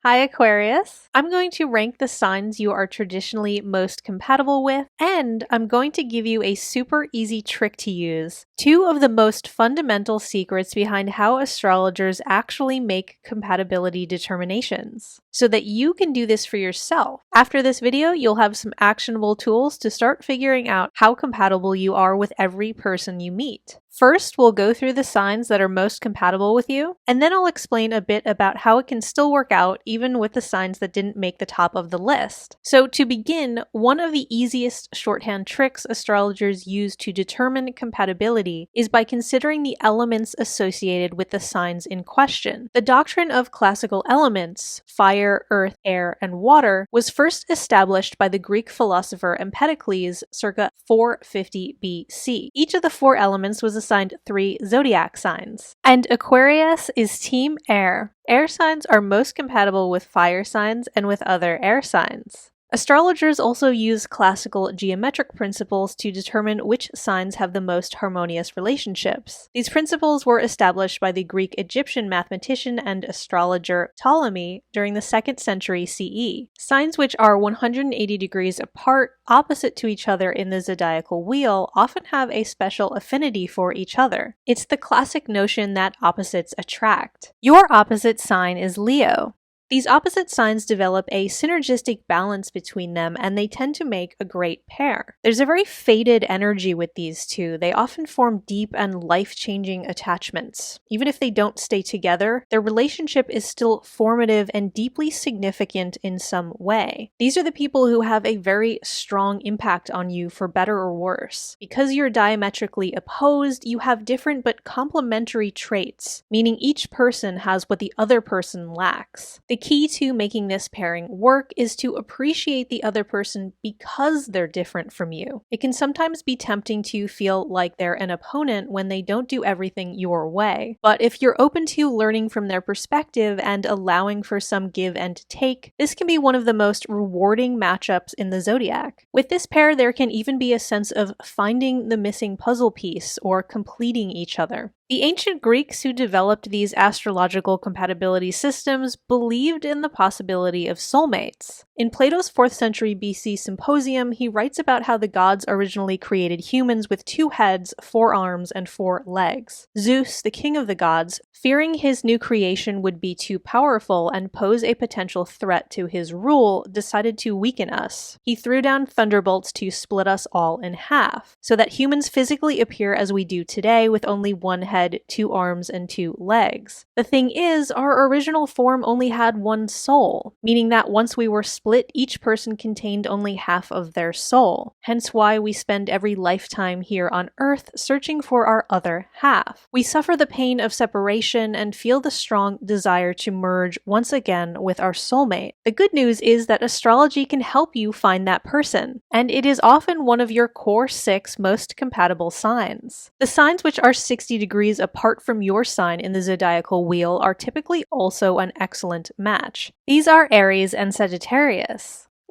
Hi Aquarius! I'm going to rank the signs you are traditionally most compatible with, and I'm going to give you a super easy trick to use. Two of the most fundamental secrets behind how astrologers actually make compatibility determinations, so that you can do this for yourself. After this video, you'll have some actionable tools to start figuring out how compatible you are with every person you meet. First, we'll go through the signs that are most compatible with you, and then I'll explain a bit about how it can still work out even with the signs that didn't make the top of the list. So to begin, one of the easiest shorthand tricks astrologers use to determine compatibility is by considering the elements associated with the signs in question. The doctrine of classical elements, fire, earth, air, and water, was first established by the Greek philosopher Empedocles circa 450 BC. Each of the four elements was assigned 3 zodiac signs. And Aquarius is Team Air. Air signs are most compatible with fire signs and with other air signs. Astrologers also use classical geometric principles to determine which signs have the most harmonious relationships. These principles were established by the Greek-Egyptian mathematician and astrologer Ptolemy during the 2nd century CE. Signs which are 180 degrees apart, opposite to each other in the zodiacal wheel, often have a special affinity for each other. It's the classic notion that opposites attract. Your opposite sign is Leo. These opposite signs develop a synergistic balance between them, and they tend to make a great pair. There's a very fated energy with these two. They often form deep and life-changing attachments. Even if they don't stay together, their relationship is still formative and deeply significant in some way. These are the people who have a very strong impact on you for better or worse. Because you're diametrically opposed, you have different but complementary traits, meaning each person has what the other person lacks. The key to making this pairing work is to appreciate the other person because they're different from you. It can sometimes be tempting to feel like they're an opponent when they don't do everything your way. But if you're open to learning from their perspective and allowing for some give and take, this can be one of the most rewarding matchups in the zodiac. With this pair, there can even be a sense of finding the missing puzzle piece or completing each other. The ancient Greeks who developed these astrological compatibility systems believed in the possibility of soulmates. In Plato's 4th century BC Symposium, he writes about how the gods originally created humans with 2 heads, 4 arms, and 4 legs. Zeus, the king of the gods, fearing his new creation would be too powerful and pose a potential threat to his rule, decided to weaken us. He threw down thunderbolts to split us all in half, so that humans physically appear as we do today with only 1 head, 2 arms, and 2 legs. The thing is, our original form only had 1 soul, meaning that once we were split, each person contained only half of their soul. Hence why we spend every lifetime here on Earth searching for our other half. We suffer the pain of separation and feel the strong desire to merge once again with our soulmate. The good news is that astrology can help you find that person, and it is often one of your core 6 most compatible signs. The signs which are 60 degrees apart from your sign in the zodiacal wheel are typically also an excellent match. These are Aries and Sagittarius.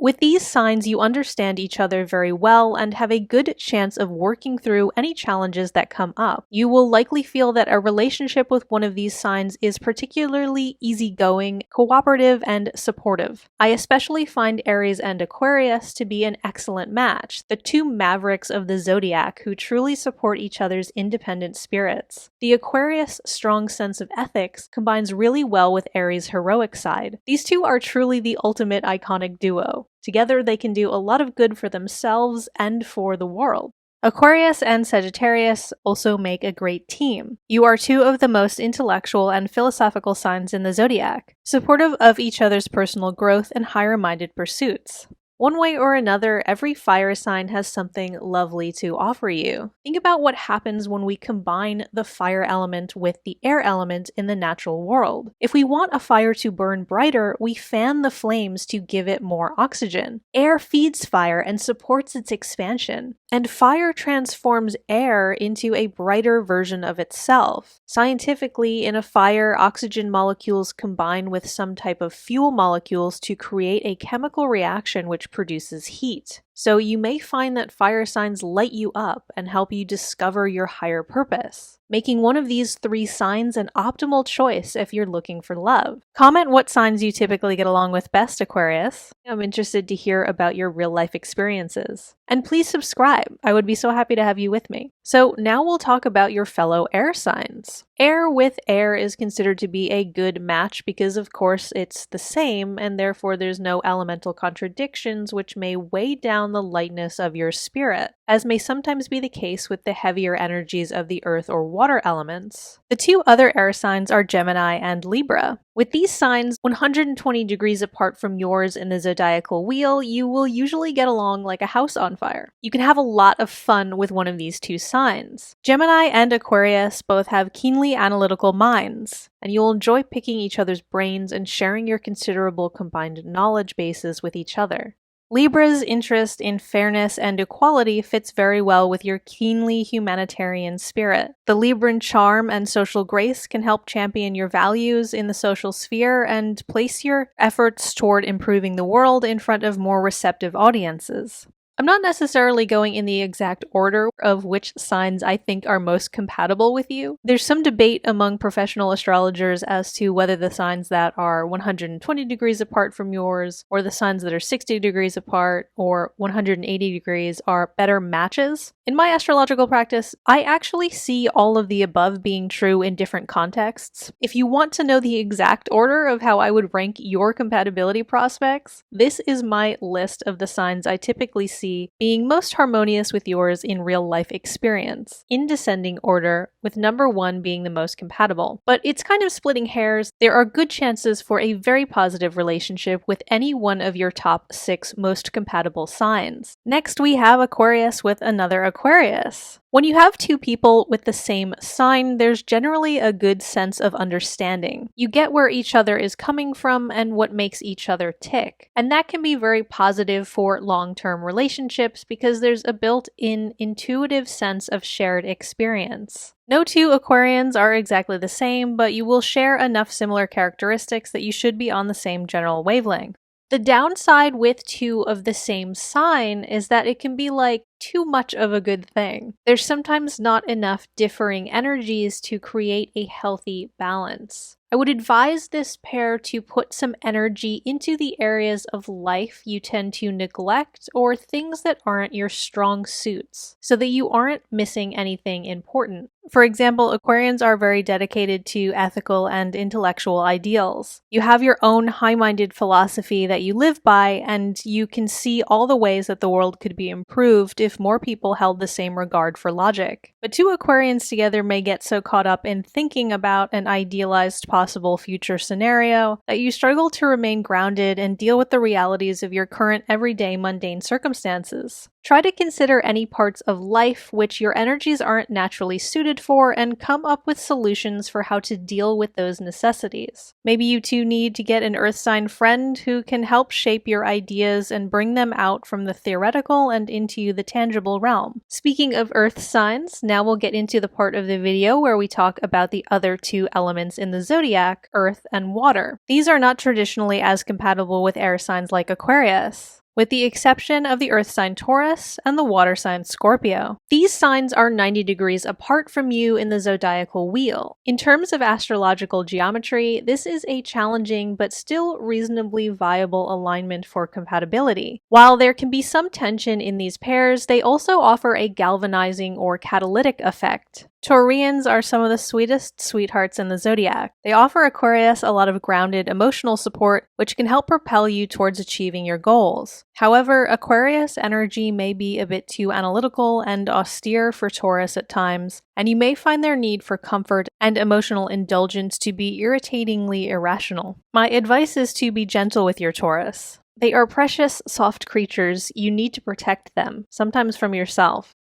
With these signs, you understand each other very well and have a good chance of working through any challenges that come up. You will likely feel that a relationship with one of these signs is particularly easygoing, cooperative, and supportive. I especially find Aries and Aquarius to be an excellent match, the 2 mavericks of the zodiac who truly support each other's independent spirits. The Aquarius' strong sense of ethics combines really well with Aries' heroic side. These two are truly the ultimate iconic duo. Together, they can do a lot of good for themselves and for the world. Aquarius and Sagittarius also make a great team. You are 2 of the most intellectual and philosophical signs in the zodiac, supportive of each other's personal growth and higher-minded pursuits. One way or another, every fire sign has something lovely to offer you. Think about what happens when we combine the fire element with the air element in the natural world. If we want a fire to burn brighter, we fan the flames to give it more oxygen. Air feeds fire and supports its expansion, and fire transforms air into a brighter version of itself. Scientifically, in a fire, oxygen molecules combine with some type of fuel molecules to create a chemical reaction which produces heat. so you may find that fire signs light you up and help you discover your higher purpose, making one of these 3 signs an optimal choice if you're looking for love. Comment what signs you typically get along with best, Aquarius. I'm interested to hear about your real-life experiences. And please subscribe. I would be so happy to have you with me. So now we'll talk about your fellow air signs. Air with air is considered to be a good match because, of course, it's the same, and therefore there's no elemental contradictions which may weigh down the lightness of your spirit, as may sometimes be the case with the heavier energies of the earth or water elements. The 2 other air signs are Gemini and Libra. With these signs 120 degrees apart from yours in the zodiacal wheel, you will usually get along like a house on fire. You can have a lot of fun with one of these 2 signs. Gemini and Aquarius both have keenly analytical minds, and you'll enjoy picking each other's brains and sharing your considerable combined knowledge bases with each other. Libra's interest in fairness and equality fits very well with your keenly humanitarian spirit. The Libran charm and social grace can help champion your values in the social sphere and place your efforts toward improving the world in front of more receptive audiences. I'm not necessarily going in the exact order of which signs I think are most compatible with you. There's some debate among professional astrologers as to whether the signs that are 120 degrees apart from yours, or the signs that are 60 degrees apart, or 180 degrees are better matches. In my astrological practice, I actually see all of the above being true in different contexts. If you want to know the exact order of how I would rank your compatibility prospects, this is my list of the signs I typically see being most harmonious with yours in real-life experience, in descending order, with number 1 being the most compatible. But it's kind of splitting hairs. There are good chances for a very positive relationship with any one of your top 6 most compatible signs. Next, we have Aquarius with another Aquarius. When you have 2 people with the same sign, there's generally a good sense of understanding. You get where each other is coming from and what makes each other tick. And that can be very positive for long-term relationships because there's a built-in intuitive sense of shared experience. No 2 Aquarians are exactly the same, but you will share enough similar characteristics that you should be on the same general wavelength. The downside with 2 of the same sign is that it can be like too much of a good thing. There's sometimes not enough differing energies to create a healthy balance. I would advise this pair to put some energy into the areas of life you tend to neglect or things that aren't your strong suits, so that you aren't missing anything important. For example, Aquarians are very dedicated to ethical and intellectual ideals. You have your own high-minded philosophy that you live by, and you can see all the ways that the world could be improved if more people held the same regard for logic. But 2 Aquarians together may get so caught up in thinking about an idealized possible future scenario that you struggle to remain grounded and deal with the realities of your current everyday mundane circumstances. Try to consider any parts of life which your energies aren't naturally suited for and come up with solutions for how to deal with those necessities. Maybe you 2 need to get an earth sign friend who can help shape your ideas and bring them out from the theoretical and into the tangible realm. Speaking of earth signs, now we'll get into the part of the video where we talk about the other 2 elements in the zodiac, earth and water. These are not traditionally as compatible with air signs like Aquarius, with the exception of the earth sign Taurus and the water sign Scorpio. These signs are 90 degrees apart from you in the zodiacal wheel. In terms of astrological geometry, this is a challenging but still reasonably viable alignment for compatibility. While there can be some tension in these pairs, they also offer a galvanizing or catalytic effect. Taurians are some of the sweetest sweethearts in the zodiac. They offer Aquarius a lot of grounded emotional support, which can help propel you towards achieving your goals. However, Aquarius energy may be a bit too analytical and austere for Taurus at times, and you may find their need for comfort and emotional indulgence to be irritatingly irrational. My advice is to be gentle with your Taurus. They are precious, soft creatures. You need to protect them, sometimes from yourself.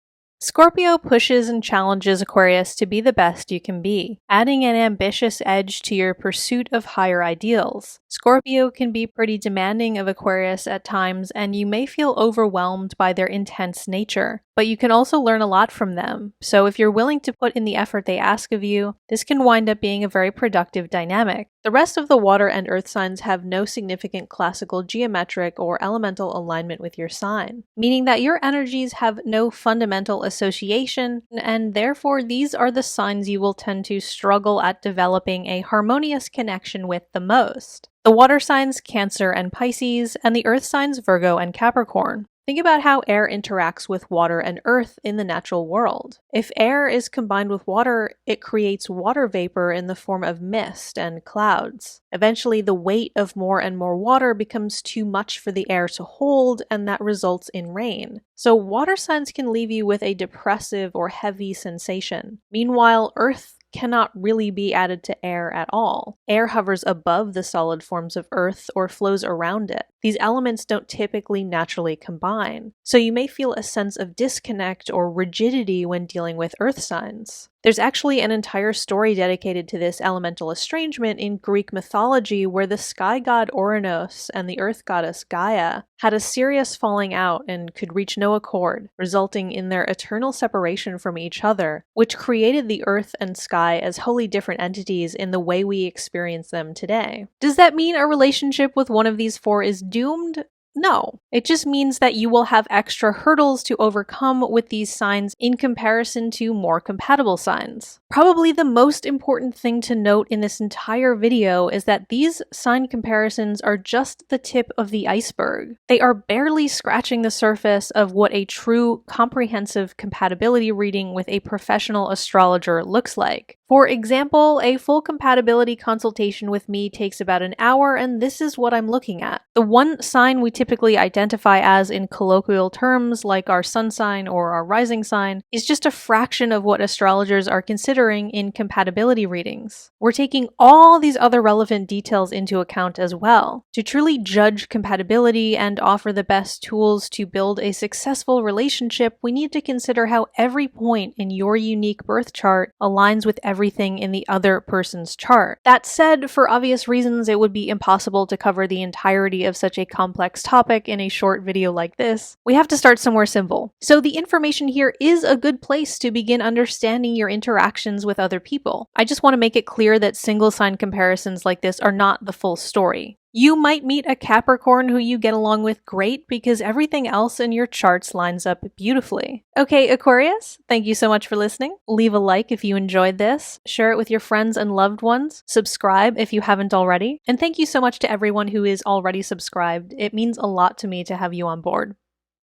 Scorpio pushes and challenges Aquarius to be the best you can be, adding an ambitious edge to your pursuit of higher ideals. Scorpio can be pretty demanding of Aquarius at times, and you may feel overwhelmed by their intense nature, but you can also learn a lot from them. So if you're willing to put in the effort they ask of you, this can wind up being a very productive dynamic. The rest of the water and earth signs have no significant classical geometric or elemental alignment with your sign, meaning that your energies have no fundamental association, and therefore these are the signs you will tend to struggle at developing a harmonious connection with the most. The water signs Cancer and Pisces, and the earth signs Virgo and Capricorn. Think about how air interacts with water and earth in the natural world. If air is combined with water, it creates water vapor in the form of mist and clouds. Eventually, the weight of more and more water becomes too much for the air to hold, and that results in rain. So water signs can leave you with a depressive or heavy sensation. Meanwhile, earth cannot really be added to air at all. Air hovers above the solid forms of earth or flows around it. These elements don't typically naturally combine, so you may feel a sense of disconnect or rigidity when dealing with earth signs. There's actually an entire story dedicated to this elemental estrangement in Greek mythology, where the sky god Ouranos and the earth goddess Gaia had a serious falling out and could reach no accord, resulting in their eternal separation from each other, which created the earth and sky as wholly different entities in the way we experience them today. Does that mean a relationship with one of these four is doomed? No, it just means that you will have extra hurdles to overcome with these signs in comparison to more compatible signs. Probably the most important thing to note in this entire video is that these sign comparisons are just the tip of the iceberg. They are barely scratching the surface of what a true comprehensive compatibility reading with a professional astrologer looks like. For example, a full compatibility consultation with me takes about an hour, and this is what I'm looking at. The one sign we typically identify as in colloquial terms, like our sun sign or our rising sign, is just a fraction of what astrologers are considering in compatibility readings. We're taking all these other relevant details into account as well. To truly judge compatibility and offer the best tools to build a successful relationship, we need to consider how every point in your unique birth chart aligns with everything in the other person's chart. That said, for obvious reasons, it would be impossible to cover the entirety of such a complex topic in a short video like this. We have to start somewhere simple. So the information here is a good place to begin understanding your interactions with other people. I just want to make it clear that single sign comparisons like this are not the full story. You might meet a Capricorn who you get along with great because everything else in your charts lines up beautifully. Okay, Aquarius, thank you so much for listening. Leave a like if you enjoyed this, share it with your friends and loved ones, subscribe if you haven't already, and thank you so much to everyone who is already subscribed. It means a lot to me to have you on board.